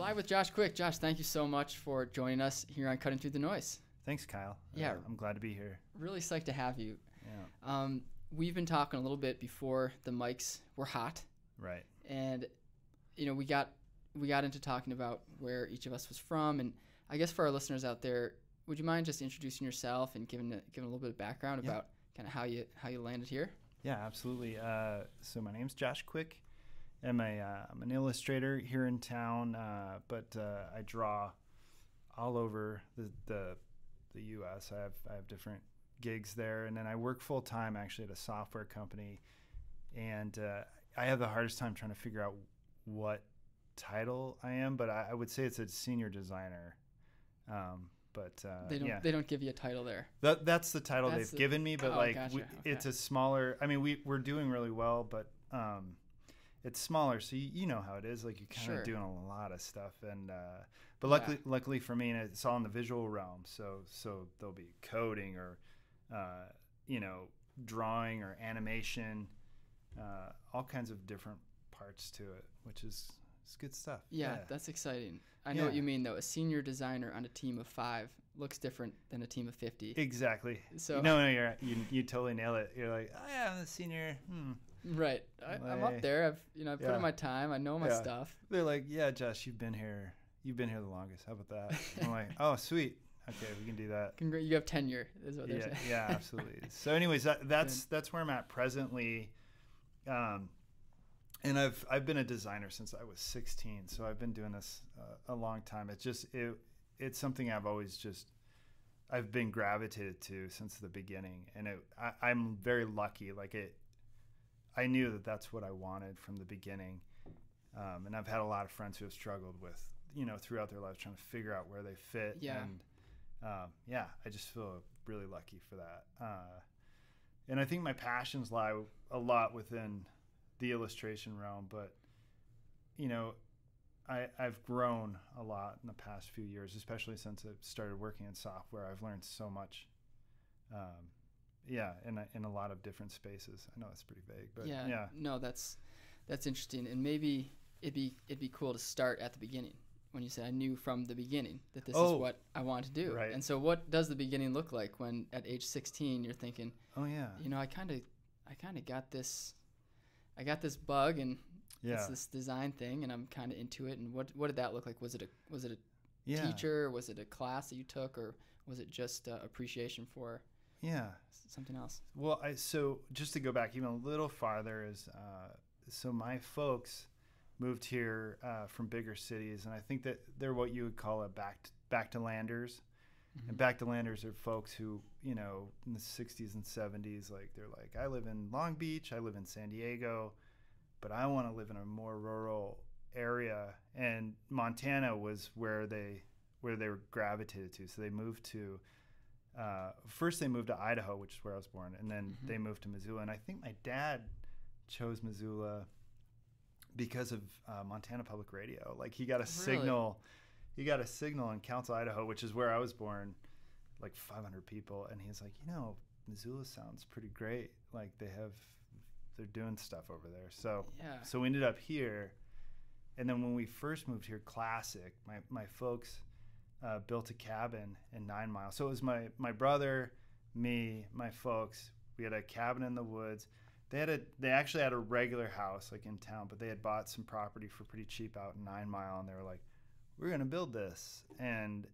live with Josh Quick. Josh, thank you so much for joining us here on Cutting Through the Noise. Thanks, Kyle. Yeah. I'm glad to be here. Really psyched to have you. Yeah. We've been talking a little bit before the mics were hot. Right. And, you know, we got into talking about where each of us was from. And I guess for our listeners out there, would you mind just introducing yourself and giving a little bit of background about kind of how you landed here? Yeah, absolutely. So my name's Josh Quick. I'm an illustrator here in town, but I draw all over the U.S. I have different gigs there, and then I work full time actually at a software company, and I have the hardest time trying to figure out what title I am, but I would say it's a senior designer. But they don't give you a title there. That's the title they've given me, but gotcha. Okay. It's a smaller. I mean, we're doing really well, but it's smaller, so you know how it is. Like, you're kind of doing a lot of stuff, and but luckily for me, and it's all in the visual realm. So there'll be coding or drawing or animation, all kinds of different parts to it, which is good stuff. Yeah, that's exciting. I know what you mean, though. A senior designer on a team of 5 looks different than a team of 50. Exactly. So no, you totally nail it. You're like, oh yeah, I'm a senior. Right. I'm up there. I've put in my time. I know my stuff. They're like, yeah, Josh, you've been here the longest. How about that? I'm like, oh, sweet. Okay, we can do that. You have tenure, is what they're saying. Yeah, absolutely. So anyways, that's where I'm at presently. And I've been a designer since I was 16, so I've been doing this a long time. It's something I've been gravitated to since the beginning, and I'm very lucky. I knew that's what I wanted from the beginning, and I've had a lot of friends who have struggled with throughout their lives trying to figure out where they fit. Yeah. And I just feel really lucky for that. And I think my passions lie a lot within the illustration realm, but I've grown a lot in the past few years, especially since I've started working in software. I've learned so much, in a lot of different spaces. I know that's pretty vague, but yeah. No, that's interesting, and maybe it'd be cool to start at the beginning when you say I knew from the beginning that this is what I want to do. Right. And so what does the beginning look like when at age 16 you're thinking, oh yeah, I kind of got this. I got this bug, and it's this design thing, and I'm kind of into it. And what did that look like? Was it a teacher? Was it a class that you took, or was it just appreciation for something else? Well, so just to go back even a little farther is so my folks moved here from bigger cities, and I think that they're what you would call a back to landers. Mm-hmm. And back to landers are folks who, in the 60s and 70s, they're like, I live in Long Beach, I live in San Diego, but I want to live in a more rural area. And Montana was where they were gravitated to. So they moved to, first they moved to Idaho, which is where I was born, and then they moved to Missoula. And I think my dad chose Missoula because of Montana Public Radio. He got a signal. He got a signal in Council, Idaho, which is where I was born, 500 people. And he's like, Missoula sounds pretty great. They're doing stuff over there. So we ended up here. And then when we first moved here, classic, my folks built a cabin in 9 Mile. So it was my brother, me, my folks. We had a cabin in the woods. They actually had a regular house in town, but they had bought some property for pretty cheap out in 9 Mile. And they were like, we're going to build this. And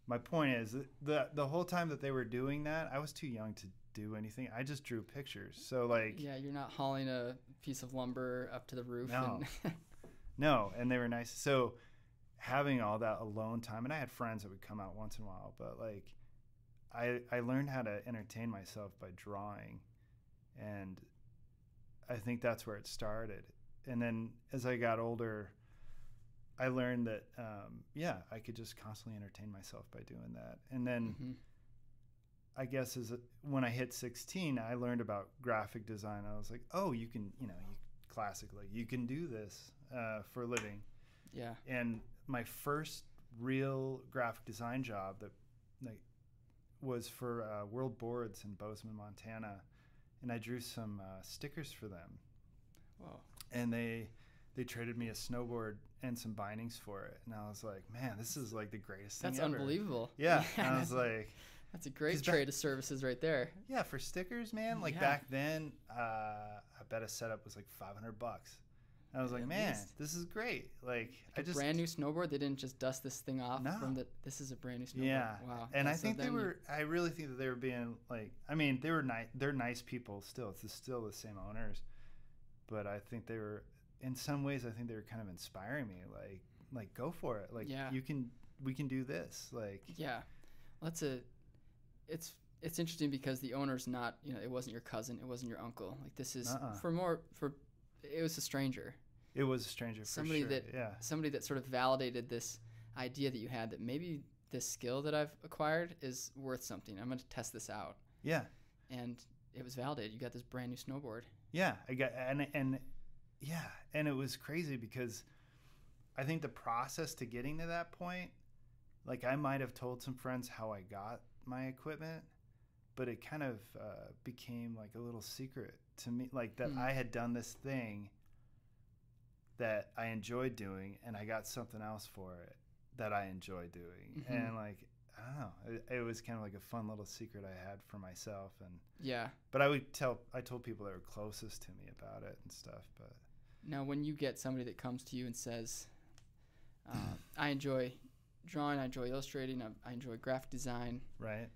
my point is the whole time that they were doing that, I was too young to do anything. I just drew pictures. So you're not hauling a piece of lumber up to the roof. No, no. And they were nice. So having all that alone time, and I had friends that would come out once in a while, but I learned how to entertain myself by drawing. And I think that's where it started. And then as I got older, I learned that, I could just constantly entertain myself by doing that. And then I guess when I hit 16, I learned about graphic design. I was like, oh, you can, you can do this for a living. Yeah. And my first real graphic design job that was for World Boards in Bozeman, Montana. And I drew some stickers for them. Wow. And they traded me a snowboard and some bindings for it. And I was like, man, this is like the greatest thing That's ever. unbelievable. Yeah. And I was like, that's a great trade of services right there. Yeah. For stickers, man, like back then, I bet a setup was like $500. And I was like, man, this is great. Like a brand new snowboard. They didn't just dust this thing off from this is a brand new snowboard. Yeah. Wow. And I think I really think that they were being like, I mean, they were nice. They're nice people still. It's still the same owners. But I think they were, in some ways, I think they were kind of inspiring me. Like go for it. Like we can do this. Like, yeah. Well, it's interesting because the owner's not, it wasn't your cousin. It wasn't your uncle. Like this is it was a stranger. It was a stranger, somebody for sure. Somebody that sort of validated this idea that you had, that maybe this skill that I've acquired is worth something. I'm going to test this out. Yeah. And it was validated. You got this brand new snowboard. Yeah, I got and it was crazy because I think the process to getting to that point, like I might have told some friends how I got my equipment, but it kind of became like a little secret to me, like that I had done this thing that I enjoyed doing, and I got something else for it that I enjoy doing. And like, I don't know, it was kind of like a fun little secret I had for myself. And but I told people that were closest to me about it and stuff. But now when you get somebody that comes to you and says, I enjoy drawing, I enjoy illustrating, I enjoy graphic design, right,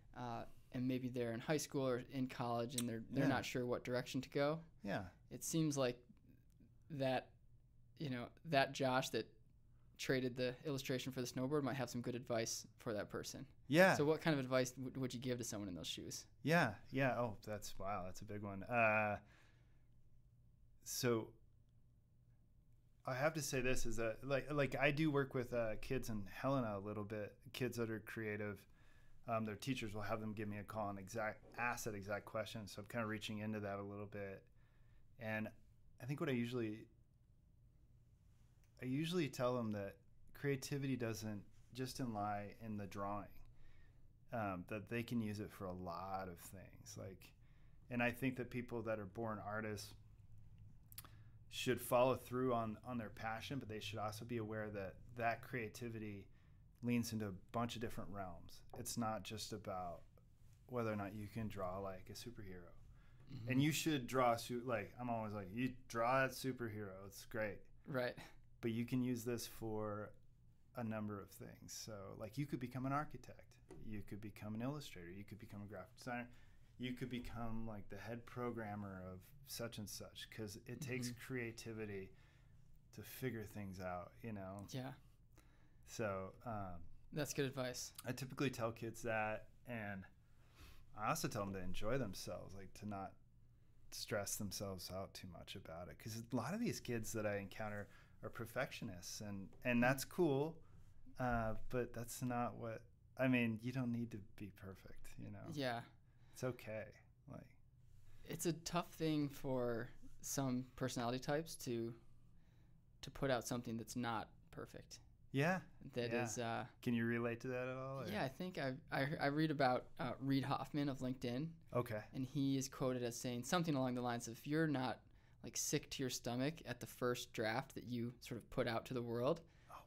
and maybe they're in high school or in college and they're not sure what direction to go. Yeah. It seems like that, that Josh that traded the illustration for the snowboard might have some good advice for that person. Yeah. So what kind of advice would you give to someone in those shoes? Yeah. Yeah. Oh, that's a big one. So I have to say this is that like I do work with kids in Helena a little bit, kids that are creative. Their teachers will have them give me a call and ask that exact question. So I'm kind of reaching into that a little bit. And I think what I usually tell them that creativity doesn't just lie in the drawing, that they can use it for a lot of things. And I think that people that are born artists should follow through on their passion, but they should also be aware that creativity leans into a bunch of different realms. It's not just about whether or not you can draw like a superhero. Mm-hmm. And you should draw, I'm always like, you draw that superhero, it's great. Right. But you can use this for a number of things. So like you could become an architect, you could become an illustrator, you could become a graphic designer, you could become like the head programmer of such and such, because it takes creativity to figure things out, Yeah. So that's good advice. I typically tell kids that, and I also tell them to enjoy themselves, like to not stress themselves out too much about it, because a lot of these kids that I encounter are perfectionists, and that's cool, but that's not what I mean. You don't need to be perfect, Yeah, it's okay. Like, it's a tough thing for some personality types to put out something that's not perfect. Yeah. That is. Can you relate to that at all? Or? Yeah, I think I read about Reid Hoffman of LinkedIn. Okay. And he is quoted as saying something along the lines of, if you're not like sick to your stomach at the first draft that you sort of put out to the world,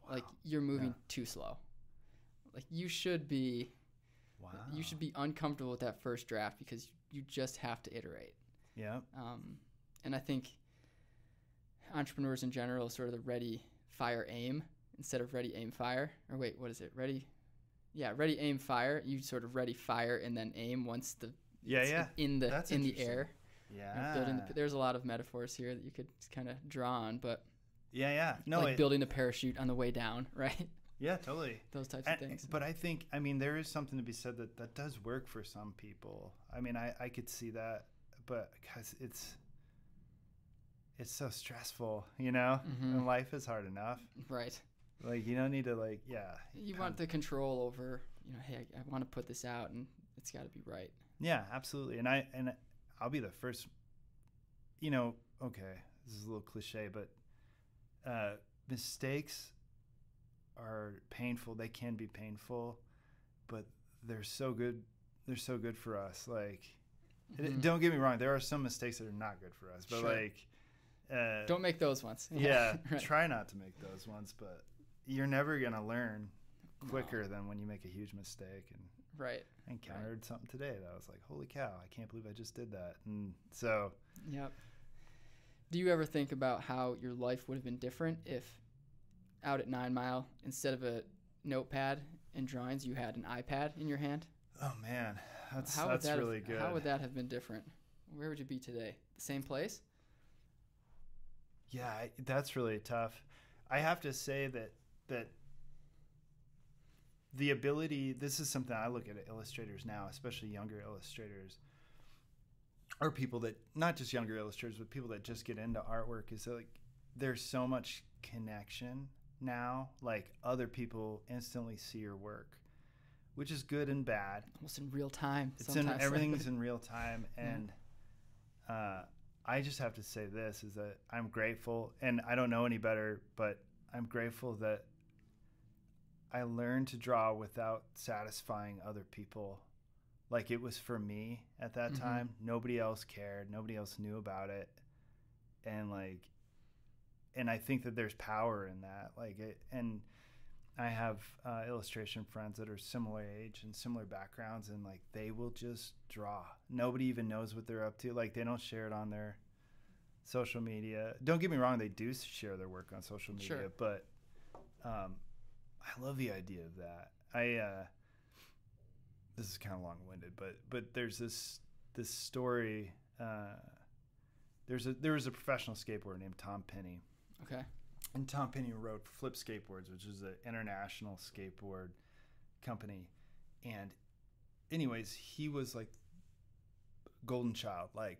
like you're moving too slow. Like you should be uncomfortable with that first draft because you just have to iterate. Yeah. And I think entrepreneurs in general sort of the ready, fire, aim instead of ready, aim, fire. Or wait, what is it? Ready, aim, fire. You sort of ready, fire, and then aim once in the air. Yeah. There's a lot of metaphors here that you could kind of draw on, but building the parachute on the way down, right? Yeah, totally. Those types of things. But I think, there is something to be said that does work for some people. I could see that, but because it's so stressful, and life is hard enough. Right. Like, you don't need to You want the control over, hey, I want to put this out and it's got to be right. Yeah, absolutely. And I'll be the first, okay, this is a little cliche, but mistakes are painful. They can be painful, but they're so good. They're so good for us. Like, don't get me wrong. There are some mistakes that are not good for us, but Don't make those ones. Yeah, right. Try not to make those ones, but you're never going to learn quicker than when you make a huge mistake. And right. I encountered something today that I was like, holy cow, I can't believe I just did that. And so. Yep. Do you ever think about how your life would have been different if out at 9 Mile, instead of a notepad and drawings, you had an iPad in your hand? Oh, man. That's really good. How would that have been different? Where would you be today? The same place? Yeah, that's really tough. I have to say that the ability, this is something I look at illustrators now, especially younger illustrators, or people that, not just younger illustrators, but people that just get into artwork, is that, like, there's so much connection now. Like, other people instantly see your work, which is good and bad. Almost in real time. Everything's in real time. And I just have to say this, is that I'm grateful, and I don't know any better, but I'm grateful that I learned to draw without satisfying other people. Like, it was for me at that time. Nobody else cared. Nobody else knew about it. And I think that there's power in that. And I have illustration friends that are similar age and similar backgrounds, and like, they will just draw. Nobody even knows what they're up to. Like, they don't share it on their social media. Don't get me wrong, they do share their work on social media, sure. But I love the idea of that. This is kind of long-winded, but there's this story. There was a professional skateboarder named Tom Penny. Okay. And Tom Penny wrote Flip Skateboards, which is an international skateboard company. And anyways, he was like golden child, like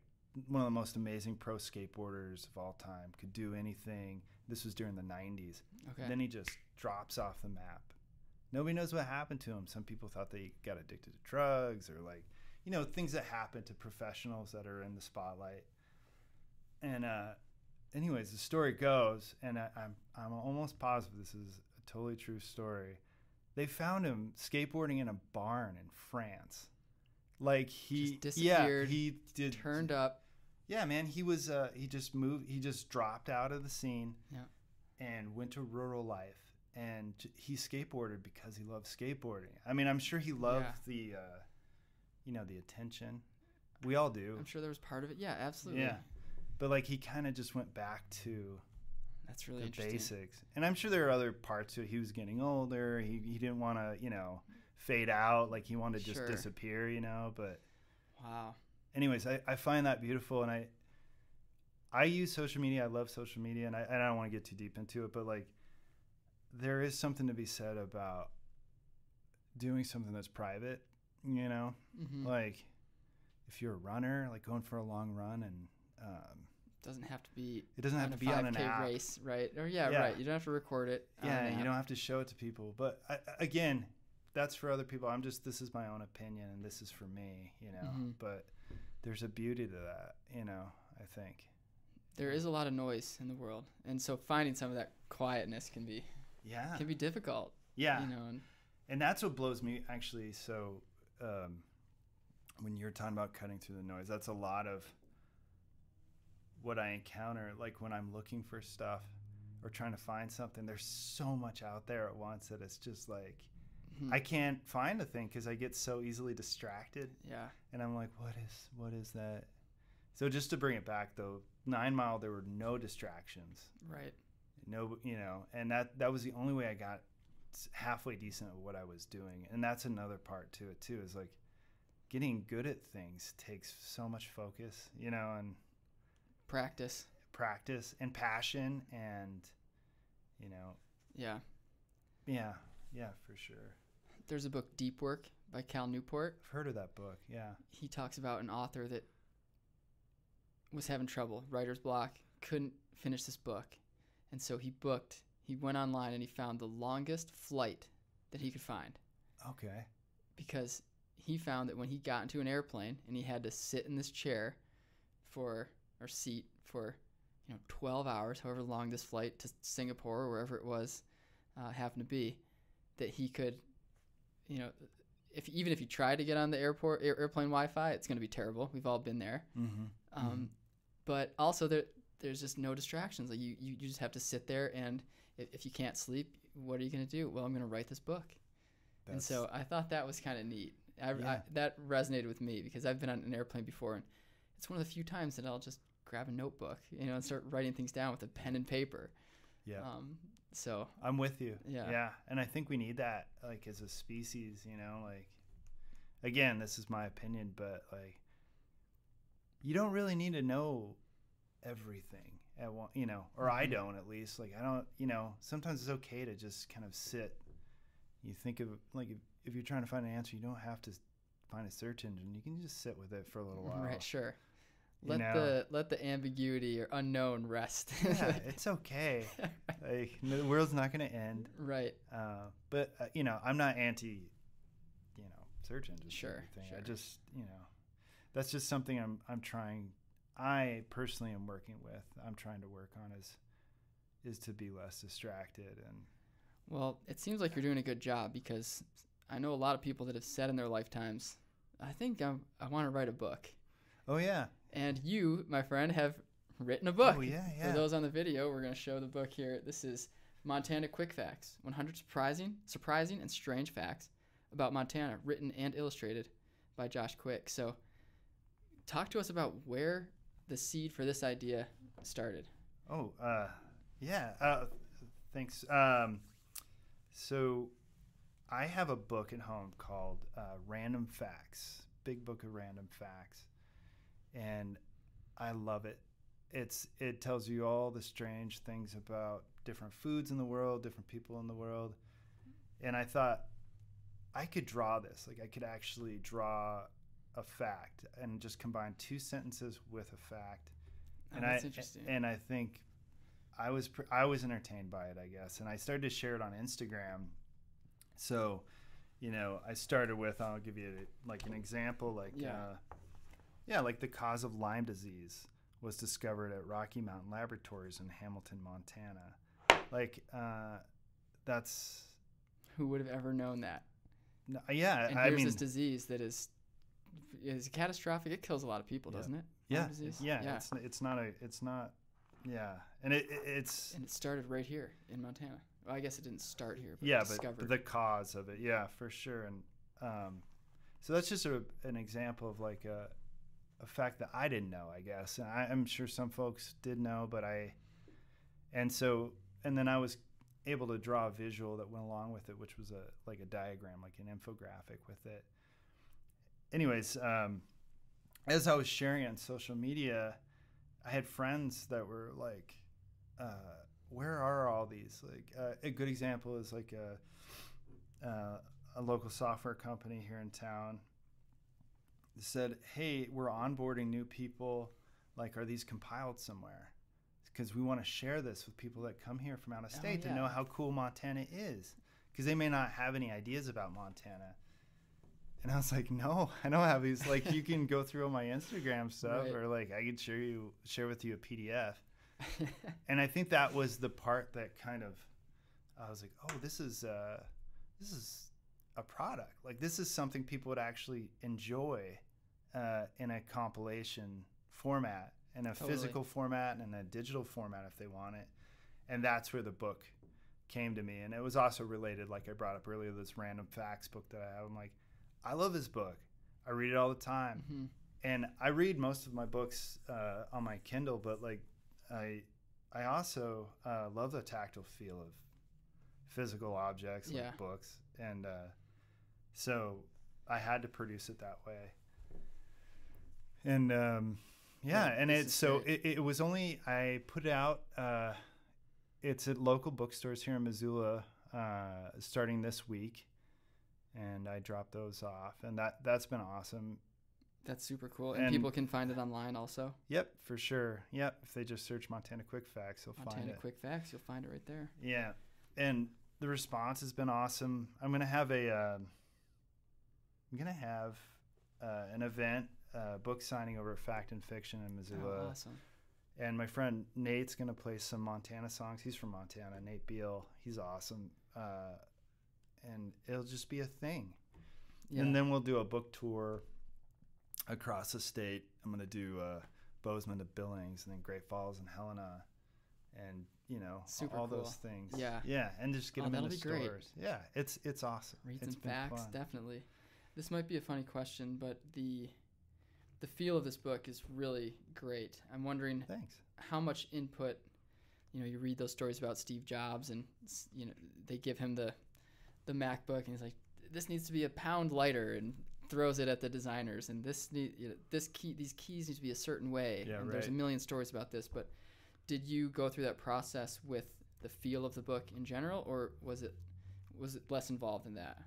one of the most amazing pro skateboarders of all time, could do anything. This was during the 90s. Okay. Then he just drops off the map. Nobody knows what happened to him. Some people thought they got addicted to drugs, or things that happen to professionals that are in the spotlight. And anyways, the story goes, and I'm almost positive this is a totally true story. They found him skateboarding in a barn in France. Like, he just disappeared. Yeah, he did. Turned up. Yeah, man. He was. He just moved. He just dropped out of the scene. Yeah. And went to rural life. And he skateboarded because he loved skateboarding. I mean, I'm sure he loved the attention. We all do. I'm sure there was part of it. Yeah, absolutely. Yeah. But like, he kind of just went back to that's really the interesting. Basics. And I'm sure there are other parts to it. He was getting older. He didn't want to, fade out. Like, he wanted to just disappear, but wow. Anyways, I find that beautiful, and I use social media. I love social media, and I don't want to get too deep into it, but like, there is something to be said about doing something that's private, like if you're a runner, like going for a long run, and it doesn't have to be on an app race, right? Or right, you don't have to record it. Yeah, you don't have to show it to people. But again, that's for other people. This is my own opinion, and this is for me, But there's a beauty to that, I think. There is a lot of noise in the world, and so finding some of that quietness can be difficult. Yeah. And that's what blows me, actually. So when you're talking about cutting through the noise, that's a lot of what I encounter. Like, when I'm looking for stuff or trying to find something, there's so much out there at once that it's just like, I can't find a thing because I get so easily distracted. Yeah. And I'm like, what is that? So just to bring it back, though, 9 Mile, there were no distractions. Right. No, and that was the only way I got halfway decent at what I was doing. And that's another part to it too, is like, getting good at things takes so much focus, and practice and passion, and yeah, for sure. There's a book, Deep Work, by Cal Newport. I've heard of that book. Yeah. He talks about an author that was having trouble, writer's block, couldn't finish this book. And so he went online and he found the longest flight that he could find. Okay. Because he found that when he got into an airplane and he had to sit in this chair for 12 hours, however long this flight to Singapore or wherever it was happened to be, that he could, even if you try to get on the airplane Wi-Fi, it's going to be terrible. We've all been there. Mm-hmm. But also there's just no distractions. Like you just have to sit there, and if you can't sleep, what are you going to do? Well, I'm going to write this book. And so I thought that was kind of neat. That resonated with me because I've been on an airplane before, and it's one of the few times that I'll just grab a notebook, and start writing things down with a pen and paper. Yeah. So I'm with you. Yeah. Yeah. And I think we need that, like, as a species, like, again, this is my opinion, but like, you don't really need to know everything at one, or I don't, at least. Like, I don't, sometimes it's okay to just kind of sit. You think of, like, if you're trying to find an answer, you don't have to find a search engine. You can just sit with it for a little while. Right, sure. Let the ambiguity or unknown rest. Yeah, it's okay. Like, the world's not going to end. Right. But I'm not anti, search engines. Sure. I just, that's just something I'm trying. I personally am working with. I'm trying to work on is to be less distracted. And well, it seems like you're doing a good job, because I know a lot of people that have said in their lifetimes, I think I want to write a book. Oh yeah. And you, my friend, have written a book. Oh yeah. For those on the video, we're going to show the book here. This is Montana Quick Facts: 100 surprising and strange facts about Montana, written and illustrated by Josh Quick. So talk to us about where the seed for this idea started. Oh, yeah. Thanks. So I have a book at home called Random Facts, Big Book of Random Facts. And I love it. It tells you all the strange things about different foods in the world, different people in the world. And I thought I could draw this. Like, I could actually draw a fact and just combine 2 sentences with a fact. And that's interesting. And I think I was entertained by it, I guess. And I started to share it on Instagram. So, I started with, I'll give you like an example, like, like the cause of Lyme disease was discovered at Rocky Mountain Laboratories in Hamilton, Montana. Like, that's... Who would have ever known that? No, yeah, and here's this disease that is catastrophic. It kills a lot of people, doesn't it? Yeah, Lyme disease? Yeah. It's not. Yeah, and it's. And it started right here in Montana. Well, I guess it didn't start here. But the cause of it, yeah, for sure. And so that's just an example of like a fact that I didn't know, I guess. And I'm sure some folks did know, but and then I was able to draw a visual that went along with it, which was a diagram, like an infographic with it. Anyways, as I was sharing it on social media, I had friends that were like, where are all these? Like, a good example is like a local software company here in town said, hey, we're onboarding new people. Like, are these compiled somewhere? Because we want to share this with people that come here from out of state to know how cool Montana is, because they may not have any ideas about Montana. And I was like, no, I don't have these. Like, you can go through all my Instagram stuff, or like I could share with you a PDF. And I think that was the part that kind of, I was like, oh, this is a product. Like, this is something people would actually enjoy in a compilation format, in a physical format, and a digital format if they want it. And that's where the book came to me. And it was also related, like I brought up earlier, this Random Facts book that I have. I'm like, I love this book. I read it all the time. Mm-hmm. And I read most of my books on my Kindle, but like I also love the tactile feel of physical objects, like books. And so I had to produce it that way. And it was only, I put it out, it's at local bookstores here in Missoula starting this week. And I dropped those off, and that's been awesome. That's super cool. And people can find it online also? Yep, for sure. Yep, if they just search Montana Quick Facts, they'll find it. Montana Quick Facts, you'll find it right there. Yeah, and the response has been awesome. I'm gonna have an event, book signing over at Fact and Fiction in Missoula. Oh, awesome. And my friend Nate's gonna play some Montana songs. He's from Montana, Nate Beal. He's awesome. And it'll just be a thing. Yeah. And then we'll do a book tour across the state. I'm going to do Bozeman to Billings, and then Great Falls and Helena, and Super all cool. those things. Yeah, and just get them in the stores. Great. Yeah, it's awesome. Read It's some been facts, fun. definitely. This might be a funny question, but the feel of this book is really great. I'm wondering Thanks. how much input, you read those stories about Steve Jobs, and they give him the MacBook, and he's like, this needs to be a pound lighter, and throws it at the designers, and these keys need to be a certain way. Yeah, and right. There's a million stories about this, but did you go through that process with the feel of the book in general, or was it less involved in that?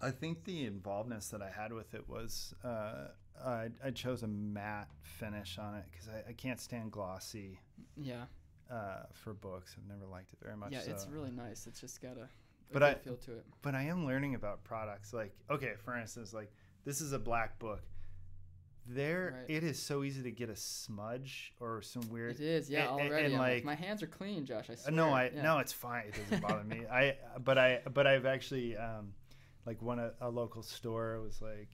I think the involvedness that I had with it was I chose a matte finish on it because I can't stand glossy. Yeah. For books, I've never liked it very much. Yeah, so. it's really nice. It's just got a good feel to it. But I am learning about products. Like, okay, for instance, like this is a black book. It is so easy to get a smudge or some weird. It is, yeah. Already, and like my hands are clean, Josh. I swear. No, it's fine. It doesn't bother me. But I've actually like a local store was like,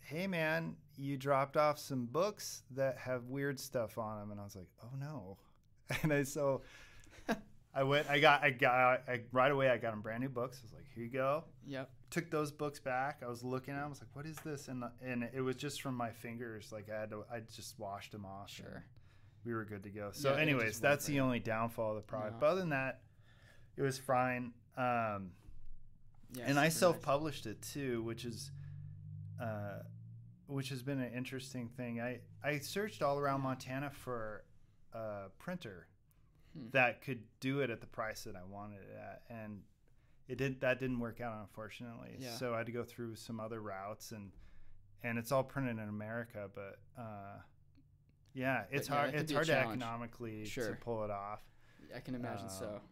hey man, you dropped off some books that have weird stuff on them, and I was like, oh no, and I went. I got right away. I got them brand new books. I was like, here you go. Yep. Took those books back. I was looking at them. I was like, what is this? And it was just from my fingers. Like I just washed them off. Sure. We were good to go. So, yeah, anyways, that's the only downfall of the product. No. But other than that, it was fine. And I self-published it too, which has been an interesting thing. I searched all around Montana for a printer that could do it at the price that I wanted it at, and that didn't work out, unfortunately. Yeah. So I had to go through some other routes, and it's all printed in America, but it's hard to economically to pull it off. I can imagine so,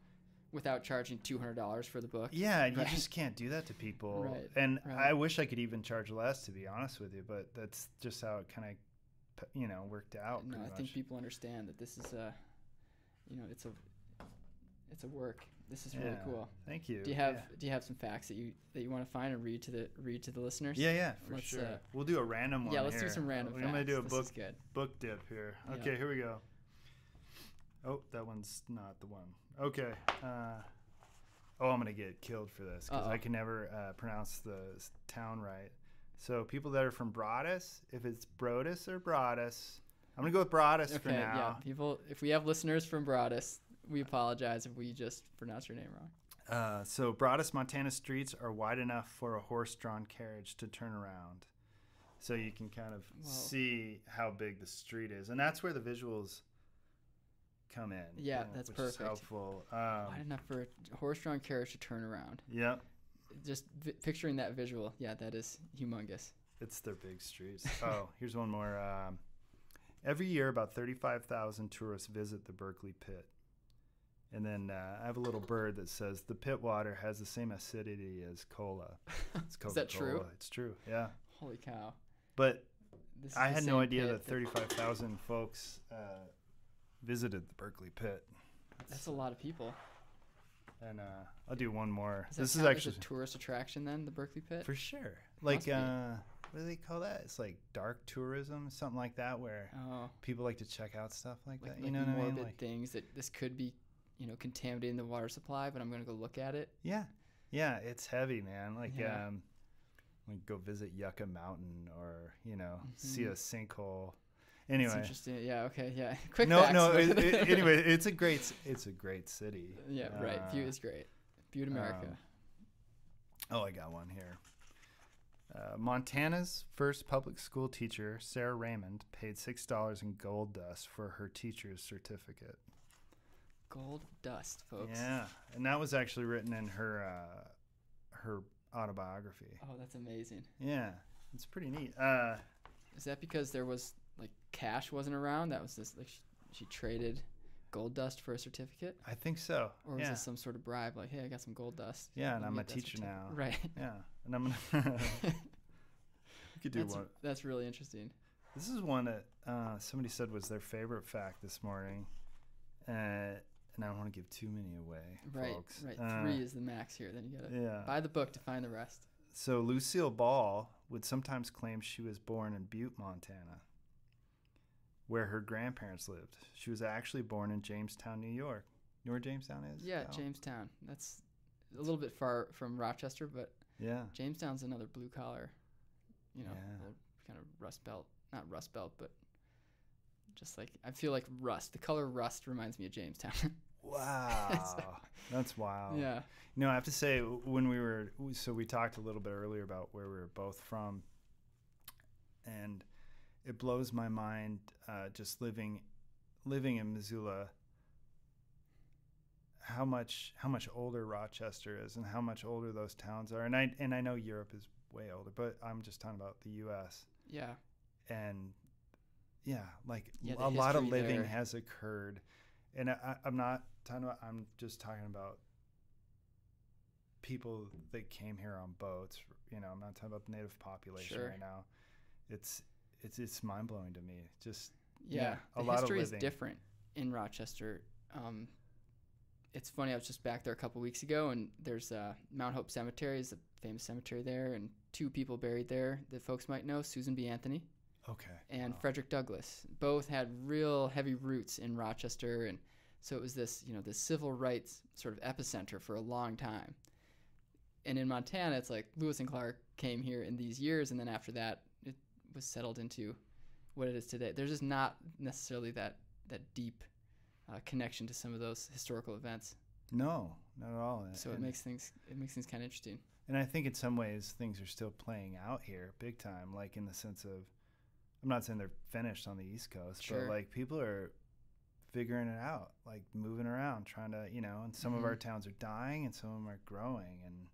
without charging $200 for the book. Yeah, and you just can't do that to people. Right. And I wish I could even charge less, to be honest with you, but that's just how it kind of worked out. No, I think people understand that this is it's a work. This is really cool. Thank you. Do you have some facts that you want to find and read to the listeners? Yeah, for sure. We'll do a random one. Yeah, let's here. do some random facts. I'm gonna do a good. book dip here. Okay, here we go. Oh, that one's not the one. Okay. I'm gonna get killed for this because I can never pronounce the town right. So people that are from Broadus, if it's Brodus or Broadus, I'm gonna go with Broadus for now. Yeah, people. If we have listeners from Broadus, we apologize if we just pronounced your name wrong. So Broadus, Montana streets are wide enough for a horse-drawn carriage to turn around. So you can kind of see how big the street is. And that's where the visuals come in. Yeah, that's which perfect. Is helpful. Wide enough for a horse-drawn carriage to turn around. Yep. Just picturing that visual. Yeah, that is humongous. It's their big streets. Here's one more. Every year, about 35,000 tourists visit the Berkeley Pit. And then I have a little bird that says the pit water has the same acidity as cola. It's Coca-Cola. Is that true? It's true, yeah. Holy cow. But I had no idea that 35,000 folks visited the Berkeley Pit. That's a lot of people. And I'll do one more. This is actually a tourist attraction then, the Berkeley Pit? For sure. Like, what do they call that? It's like dark tourism, something like that, where people like to check out stuff like that. You know what I mean? Morbid things that this could be, contaminating the water supply, but I'm going to go look at it. Yeah, it's heavy, man. Like, like go visit Yucca Mountain or see a sinkhole. Anyway, that's interesting. Yeah. Okay. Yeah. Quick No. facts. Anyway, it's a great city. Yeah. Right. View is great. View to America. I got one here. Montana's first public school teacher, Sarah Raymond, paid $6 in gold dust for her teacher's certificate. Gold dust, folks. Yeah, and that was actually written in her autobiography. Oh, that's amazing. Yeah, it's pretty neat. Is that because there was cash wasn't around? That was just she traded gold dust for a certificate? I think so. Or was this some sort of bribe? Like, hey, I got some gold dust. Yeah, and I'm a teacher now. Right. Yeah, and I'm gonna. You could do one. That's really interesting. This is one that somebody said was their favorite fact this morning, and I don't want to give too many away, folks. Right. 3 is the max here. Then you gotta buy the book to find the rest. So Lucille Ball would sometimes claim she was born in Butte, Montana, where her grandparents lived. She was actually born in Jamestown, New York. You know where Jamestown is? Yeah, Al? Jamestown. That's a little bit far from Rochester, but Yeah. Jamestown's another blue collar, Yeah. kind of rust belt. Not rust belt, but just like, I feel like rust. The color rust reminds me of Jamestown. Wow. That's wild. Yeah. You know, I have to say, when we talked a little bit earlier about where we were both from, and it blows my mind just living in Missoula, how much older Rochester is and how much older those towns are. And I know Europe is way older, but I'm just talking about the U.S. Yeah. And yeah, like Yeah, a lot of living there has occurred. And I'm not talking about, I'm just talking about people that came here on boats. You know, I'm not talking about the native population Sure. right now. It's mind blowing to me. Just Yeah. a The lot of history is living. different in Rochester. It's funny, I was just back there a couple weeks ago, and there's Mount Hope Cemetery is a famous cemetery there, and 2 people buried there that folks might know, Susan B. Anthony Okay. and Wow. Frederick Douglass. Both had real heavy roots in Rochester, and so it was this, this civil rights sort of epicenter for a long time. And in Montana, it's like Lewis and Clark came here in these years, and then after that, it was settled into what it is today. There's just not necessarily that deep connection to some of those historical events. No, not at all. So it makes things kind of interesting. And I think in some ways things are still playing out here big time, like in the sense of, I'm not saying they're finished on the East Coast, Sure. but like people are figuring it out, like moving around, trying to, and some of our towns are dying and some of them are growing, and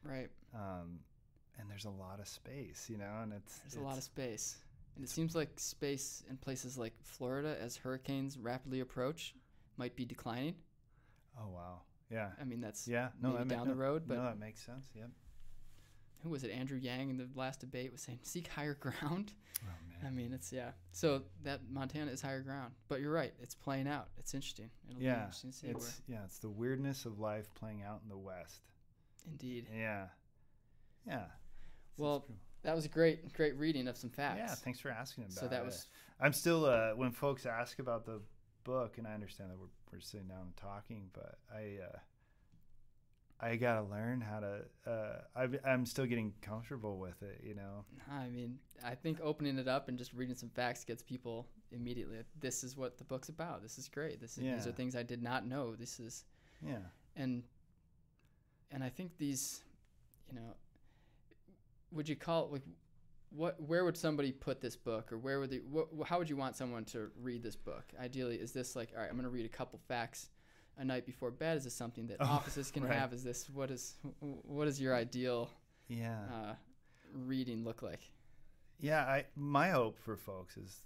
Right. And there's a lot of space, and There's a lot of space. And it seems like space in places like Florida, as hurricanes rapidly approach, might be declining. Oh, wow. Yeah. I mean, that's that down the road, but no, that makes sense. Yep. who was it? Andrew Yang in the last debate was saying, seek higher ground. Oh, man. I mean, so that Montana is higher ground, but you're right. It's playing out. It's interesting. It'll be interesting to see it's the weirdness of life playing out in the West. Indeed. Yeah. Yeah. Well, that was a great reading of some facts. Yeah, thanks for asking about it. So that was. I'm still when folks ask about the book, and I understand that we're sitting down and talking, but I gotta learn how to. I'm still getting comfortable with it, I mean, I think opening it up and just reading some facts gets people immediately. This is what the book's about. This is great. These are things I did not know. This is. Yeah. And I think these, would you call it like, where would somebody put this book, or where would how would you want someone to read this book? Ideally, is this like, all right, I'm going to read a couple facts a night before bed? Is this something that offices can right. have? Is this what is your ideal reading look like? Yeah, my hope for folks is